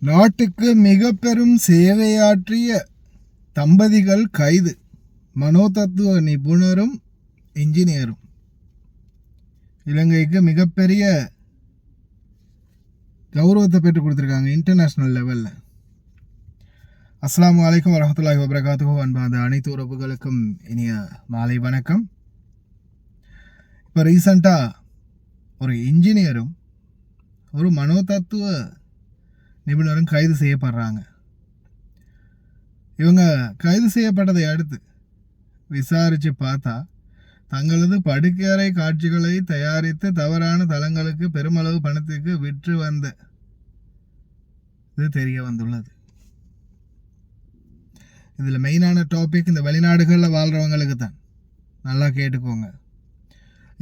நாட்டுக்கு மிக பெரும் சேவையாற்றிய தம்பதிகள் கைது. மனோதத்துவ நிபுணரும் இன்ஜினியரும். இலங்கைக்கு மிகப்பெரிய கௌரவத்தை பெற்றுக் கொடுத்துருக்காங்க இன்டர்நேஷ்னல் லெவலில். அஸ்ஸலாமு அலைக்கும் வரஹ்மத்துல்லாஹி வபரகாத்துஹு. அன்பான அனைத்து உறவுகளுக்கும் இனிய மாலை வணக்கம். இப்போ ரீசண்டாக ஒரு இன்ஜினியரும் ஒரு மனோதத்துவ நிபுணரும் கைது செய்யப்படுறாங்க. இவங்க கைது செய்யப்பட்டதை அடுத்து விசாரித்து பார்த்தா தங்களது படுக்கையறை காட்சிகளை தயாரித்து தவறான தளங்களுக்கு பெருமளவு பணத்துக்கு விற்று வந்த இது தெரிய வந்துள்ளது. இதில் மெயினான டாபிக் இந்த வெளிநாடுகளில் வாழ்கிறவங்களுக்கு தான். நல்லா கேட்டுக்கோங்க.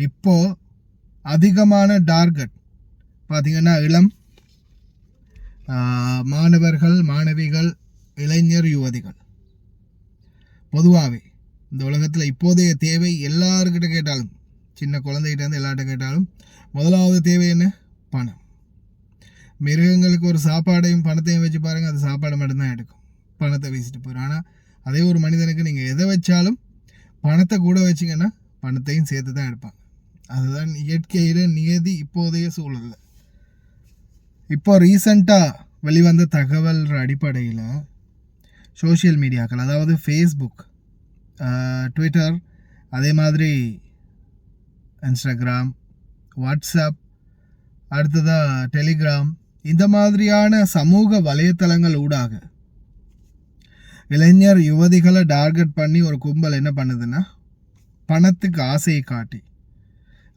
இப்போது அதிகமான டார்கெட் பார்த்திங்கன்னா இளம் மாணவர்கள், மாணவிகள், இளைஞர், யுவதிகள். பொதுவாகவே இந்த உலகத்தில் இப்போதைய தேவை எல்லாருக்கிட்ட கேட்டாலும், சின்ன குழந்தைகிட்ட வந்து எல்லார்கிட்ட கேட்டாலும் முதலாவது தேவை என்ன? பணம். மிருகங்களுக்கு ஒரு சாப்பாடையும் பணத்தையும் வச்சு பாருங்கள், அது சாப்பாடு மட்டும்தான் எடுக்கும், பணத்தை வீசிட்டு போயிடும். ஆனால் அதே ஒரு மனிதனுக்கு நீங்கள் எதை வச்சாலும் பணத்தை கூட வச்சிங்கன்னா பணத்தையும் சேர்த்து தான் எடுப்பாங்க. அதுதான் இயற்கையிட நியதி இப்போதைய சூழலில். இப்போ ரீசண்டாக வெளிவந்த தகவல் அடிப்படையில் சோஷியல் மீடியாக்கள், அதாவது ஃபேஸ்புக், ட்விட்டர், அதே மாதிரி இன்ஸ்டாகிராம், வாட்ஸ்அப், அடுத்ததாக டெலிகிராம், இந்த மாதிரியான சமூக வலைத்தளங்கள் ஊடாக இளைஞர் யுவதிகளை டார்கெட் பண்ணி ஒரு கும்பல் என்ன பண்ணுதுன்னா, பணத்துக்கு ஆசையை காட்டி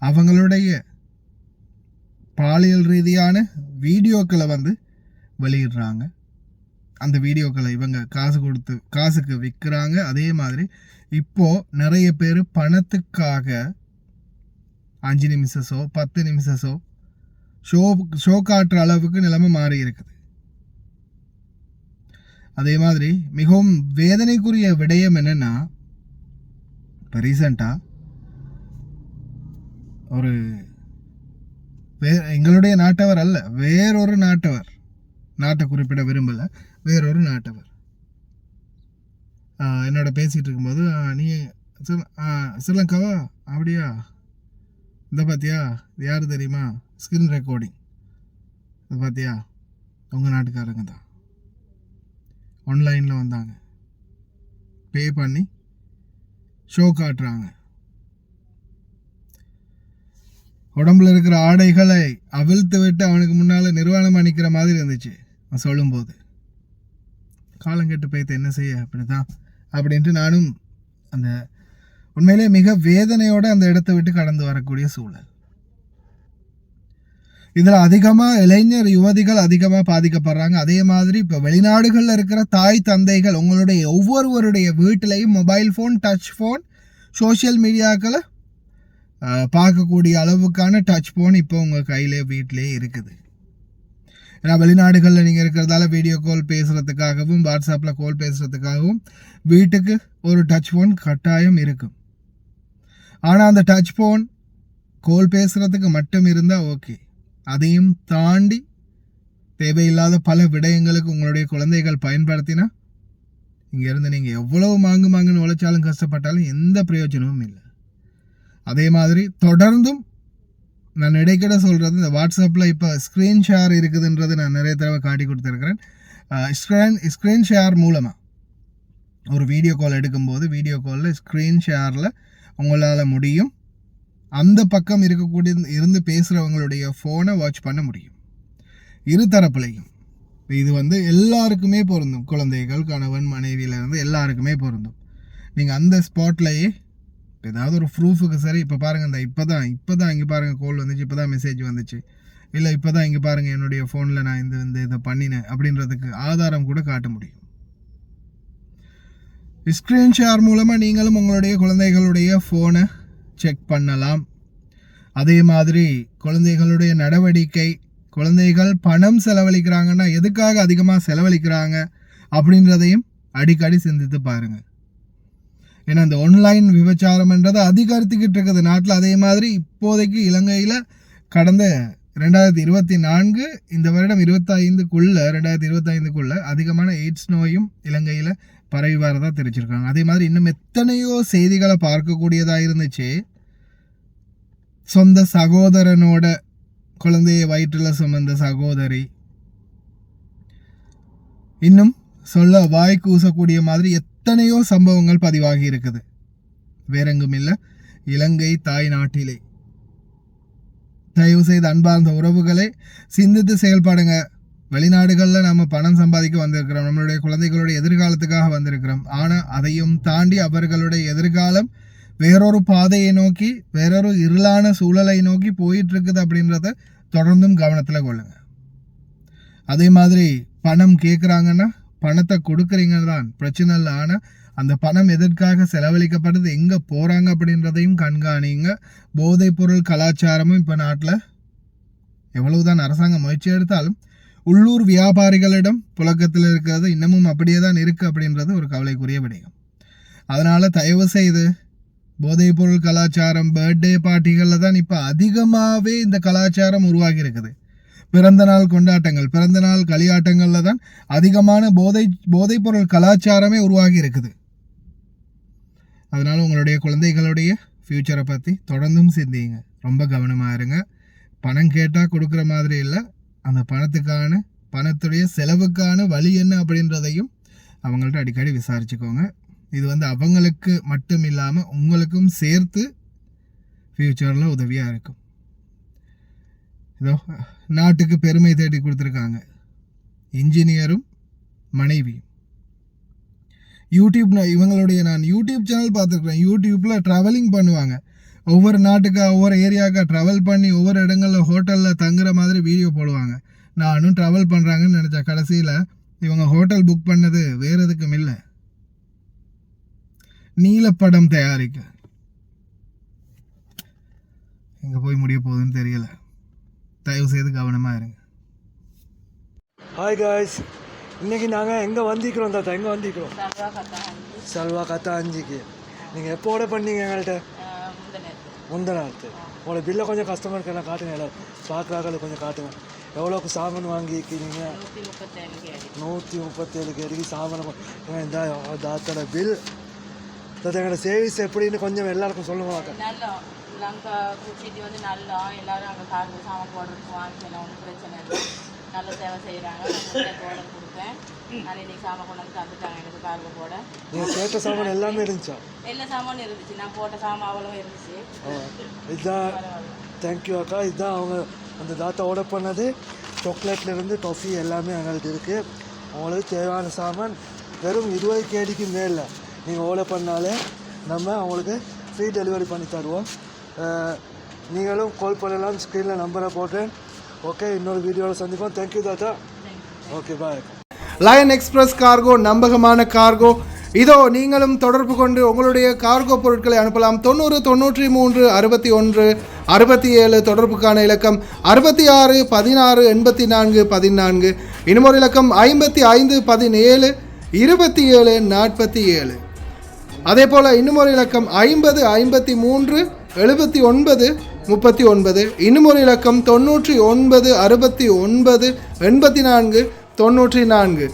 அவங்களுடைய பாலியல் ரீதியான வீடியோக்களை வந்து வெளியிடுறாங்க. அந்த வீடியோக்களை இவங்க காசுக்கு விற்கிறாங்க. அதே மாதிரி இப்போது நிறைய பேர் பணத்துக்காக 5 நிமிஷமோ 10 நிமிஷமோ ஷோ காட்டுற அளவுக்கு நிலைமை மாறி இருக்குது. அதே மாதிரி மிகவும் வேதனைக்குரிய விடயம் என்னென்னா, இப்போ ரீசண்டாக ஒரு எங்களுடைய நாட்டவர் அல்ல, வேறொரு நாட்டவர், நாட்டை குறிப்பிட விரும்பலை, வேறொரு நாட்டவர் என்னோட பேசிகிட்டு இருக்கும்போது, நீ ஸ்ரீலங்காவா? அப்படியா? இந்த பார்த்தியா, இது யார் தெரியுமா? Screen recording. இது பார்த்தியா, உங்கள் நாட்டுக்காரங்க தான் ஆன்லைனில் வந்தாங்க, பே பண்ணி ஷோ காட்டுறாங்க. உடம்புல இருக்கிற ஆடைகளை அவிழ்த்து விட்டு அவனுக்கு முன்னால் நிர்வாணம் அணிக்கிற மாதிரி இருந்துச்சு சொல்லும்போது. காலங்கெட்டு போய்த்து என்ன செய்ய, அப்படி தான் அப்படின்ட்டு நானும் அந்த உண்மையிலே மிக வேதனையோடு அந்த இடத்த விட்டு கடந்து வரக்கூடிய சூழல். இதில் அதிகமாக இளைஞர் யுவதிகள் அதிகமாக பாதிக்கப்படுறாங்க. அதே மாதிரி இப்போ வெளிநாடுகளில் இருக்கிற தாய் தந்தைகள், உங்களுடைய ஒவ்வொருவருடைய வீட்டிலையும் mobile phone, touch phone, social மீடியாக்களை பார்க்கக்கூடிய அளவுக்கான டச் ஃபோன் இப்போ உங்கள் கையிலே வீட்டிலே இருக்குது. ஏன்னா வெளிநாடுகளில் நீங்கள் இருக்கிறதால வீடியோ கால் பேசுகிறதுக்காகவும், வாட்ஸ்அப்பில் கால் பேசுகிறதுக்காகவும் வீட்டுக்கு ஒரு டச் ஃபோன் கட்டாயம் இருக்கும். ஆனால் அந்த டச் ஃபோன் கால் பேசுகிறதுக்கு மட்டும் இருந்தால் ஓகே. அதையும் தாண்டி தேவையில்லாத பல விடயங்களுக்கு உங்களுடைய குழந்தைகள் பயன்படுத்தினா இங்கேருந்து நீங்கள் எவ்வளவு மாங்குன்னு உழைச்சாலும் கஷ்டப்பட்டாலும் எந்த பிரயோஜனமும் இல்லை. அதே மாதிரி தொடர்ந்தும் நான் இடைக்கிட சொல்கிறது, இந்த வாட்ஸ்அப்பில் இப்போ ஸ்க்ரீன் ஷேர் இருக்குதுன்றது நான் நிறைய தடவை காட்டி கொடுத்துருக்கிறேன். ஸ்க்ரீன் ஷேர் மூலமாக ஒரு வீடியோ கால் எடுக்கும்போது வீடியோ காலில் ஸ்க்ரீன் ஷேரில் உங்களால் முடியும் அந்த பக்கம் இருந்து பேசுகிறவங்களுடைய ஃபோனை வாட்ச் பண்ண முடியும், இரு தரப்புலையும். இது வந்து எல்லாருக்குமே பொருந்தும், குழந்தைகள், கணவன், மனைவியிலேருந்து எல்லாருக்குமே பொருந்தும். நீங்கள் அந்த ஸ்பாட்லேயே ஏதாவது ஒரு ப்ரூஃபுக்கு சரி, இப்போ பாருங்கள், இந்த இப்போ தான் இங்கே பாருங்கள் கால் வந்துச்சு, இப்போ தான் மெசேஜ் வந்துச்சு, இல்லை இப்போ தான் இங்கே பாருங்கள் என்னுடைய ஃபோனில் நான் இதை பண்ணினேன் அப்படின்றதுக்கு ஆதாரம் கூட காட்ட முடியும். ஸ்க்ரீன் ஷேர் மூலமாக நீங்களும் உங்களுடைய குழந்தைகளுடைய ஃபோனை செக் பண்ணலாம். அதே மாதிரி குழந்தைகளுடைய நடவடிக்கை, குழந்தைகள் பணம் செலவழிக்கிறாங்கன்னா எதுக்காக அதிகமாக செலவழிக்கிறாங்க அப்படின்றதையும் அடிக்கடி சிந்தித்து பாருங்கள். ஏன்னா இந்த ஆன்லைன் விபச்சாரம்ன்றது அதிகரித்துக்கிட்டு இருக்குது நாட்டில். அதே மாதிரி இப்போதைக்கு இலங்கையில் கடந்த 2024 இந்த வருடம் 2025க்குள்ள அதிகமான எய்ட்ஸ் நோயும் இலங்கையில் பரவி வரதா தெரிவிச்சிருக்காங்க. அதே மாதிரி இன்னும் எத்தனையோ செய்திகளை பார்க்கக்கூடியதாக இருந்துச்சு. சொந்த சகோதரனோட குழந்தைய வயிற்றில் சுமந்த சகோதரி, இன்னும் சொல்ல வாய் கூசக்கூடிய மாதிரி எத்தனையோ சம்பவங்கள் பதிவாகி இருக்குது. வேறெங்கும் இல்லை, இலங்கை தாய் நாட்டிலே. தயவு செய்து அன்பார்ந்த உறவுகளை சிந்தித்து செயல்படுங்க. வெளிநாடுகளில் நம்ம பணம் சம்பாதிக்க வந்திருக்கிறோம், நம்மளுடைய குழந்தைகளுடைய எதிர்காலத்துக்காக வந்திருக்கிறோம். ஆனால் அதையும் தாண்டி அவர்களுடைய எதிர்காலம் வேறொரு பாதையை நோக்கி, வேறொரு இருளான சூழலை நோக்கி போயிட்டு இருக்குது அப்படின்றத தொடர்ந்தும் கவனத்தில் கொள்ளுங்க. அதே மாதிரி பணம் கேட்குறாங்கன்னா பணத்தை கொடுக்குறீங்கன்னு தான் பிரச்சனை இல்லை. ஆனால் அந்த பணம் எதற்காக செலவழிக்கப்படுது, எங்கே போகிறாங்க அப்படின்றதையும் கண்காணிங்க. போதைப் பொருள் கலாச்சாரமும் இப்போ நாட்டில் எவ்வளவுதான் அரசாங்கம் முயற்சி எடுத்தாலும் உள்ளூர் வியாபாரிகளிடம் புழக்கத்தில் இருக்கிறது இன்னமும் அப்படியே தான் இருக்குது அப்படின்றது ஒரு கவலைக்குரிய விடயம். அதனால் தயவு செய்து போதைப் பொருள் கலாச்சாரம், பர்த்டே பார்ட்டிகளில் தான் இப்போ அதிகமாகவே இந்த கலாச்சாரம் உருவாகி இருக்குது. பிறந்தநாள் கொண்டாட்டங்கள், பிறந்தநாள் களியாட்டங்களில் தான் அதிகமான போதைப் பொருள் கலாச்சாரமே உருவாகி இருக்குது. அதனால் உங்களுடைய குழந்தைகளுடைய ஃப்யூச்சரை பற்றி தொடர்ந்தும் சிந்திங்க. ரொம்ப கவனமாக இருங்க. பணம் கேட்டால் கொடுக்குற மாதிரி இல்லை, அந்த பணத்துடைய செலவுக்கான வழி என்ன அப்படின்றதையும் அவங்கள்ட்ட அடிக்கடி விசாரிச்சுக்கோங்க. இது அவங்களுக்கு மட்டும் இல்லாமல் உங்களுக்கும் சேர்த்து ஃப்யூச்சரில் உதவியாக இருக்கும். இதோ நாட்டுக்கு பெருமை தேடி கொடுத்துருக்காங்க இன்ஜினியரும் மனைவியும். நான் யூடியூப் சேனல் பார்த்துருக்குறேன். யூடியூப்பில் ட்ராவலிங் பண்ணுவாங்க, ஒவ்வொரு நாட்டுக்காக ஒவ்வொரு ஏரியாவுக்காக ட்ராவல் பண்ணி ஒவ்வொரு இடங்களில் ஹோட்டலில் தங்குற மாதிரி வீடியோ போடுவாங்க. நானும் ட்ராவல் பண்ணுறாங்கன்னு நினச்சேன். கடைசியில் இவங்க ஹோட்டல் புக் பண்ணது வேறு எதுக்கும் இல்லை, நீலப்படம் தயாரிக்க. எங்கே போய் முடிய போகுதுன்னு தெரியல. தயவு செய்து கவனமாக இருங்க. ஹாய் காய்ஸ், இன்றைக்கி நாங்கள் எங்கே வந்திக்கிறோம் தாத்தா? எங்கே வந்திக்கிறோம்? சல்வா கத்தா 5க்கு. நீங்கள் எப்போ ஆர்டர் பண்ணீங்க எங்கள்கிட்ட? முந்தநாத்து. உங்களோட பில்லை கொஞ்சம் கஸ்டமருக்கு எல்லாம் காட்டுங்க, எல்லாம் பார்க்குறாங்க, கொஞ்சம் காட்டுங்க. எவ்வளோக்கு சாமான் வாங்கிக்கிறீங்க? 137 கேடிக்கு சாமான். இந்த தாத்தோட பில். தாத்தா எங்களோட சேவிஸ் எப்படின்னு கொஞ்சம் எல்லாருக்கும் சொல்லுவாங்க. நாங்கள் கூட்டிகிட்டு நல்லா எல்லோரும் அங்கே காருக்கு சாமான் போடுறதுக்கு வாங்கிக்கலாம், ஒன்றும் பிரச்சனை இல்லை. நல்ல சேவை செய்கிறாங்க. ஆர்டர் கொடுத்தேன், நான் இன்னைக்கு சாமான் கொண்டு வந்து தந்துட்டாங்க எனக்கு காருக்கு போட. நீங்கள் கேட்ட சாமான் எல்லாமே இருந்துச்சா? எல்லா சாமானும் இருந்துச்சு, நான் போட்ட சாமான் அவ்வளோ இருந்துச்சு. இதுதான், தேங்க்யூ அக்கா. இதுதான் அவங்க அந்த தாத்தா ஆர்டர் பண்ணது. சாக்லேட்லேருந்து டொஃபி எல்லாமே எங்கள்கிட்ட இருக்குது. அவங்களுக்கு தேவையான சாமான் வெறும் 20 கேடிக்கு மேலே நீங்கள் ஆர்டர் பண்ணாலே நம்ம அவங்களுக்கு ஃப்ரீ டெலிவரி பண்ணி தருவோம். நீங்களும் கால் பண்ணலாம், ஸ்க்ரீனில் நம்பரை போட்டேன். ஓகே, இன்னொரு வீடியோவில் சந்திப்போம். தேங்க்யூ தாத்தா. ஓகே, பாய். லயன் எக்ஸ்பிரஸ் கார்கோ, நம்பகமான கார்கோ. இதோ நீங்களும் தொடர்பு கொண்டு உங்களுடைய கார்கோ பொருட்களை அனுப்பலாம். 90 93 61 67 தொடர்புக்கான இலக்கம் 66 16 84 14. இன்னும் ஒரு இலக்கம் 55 17 27 47. அதே போல் இன்னும் ஒரு இலக்கம் 50 53 79 39. இன்னும் ஒரு இலக்கம் 99 69 84 94.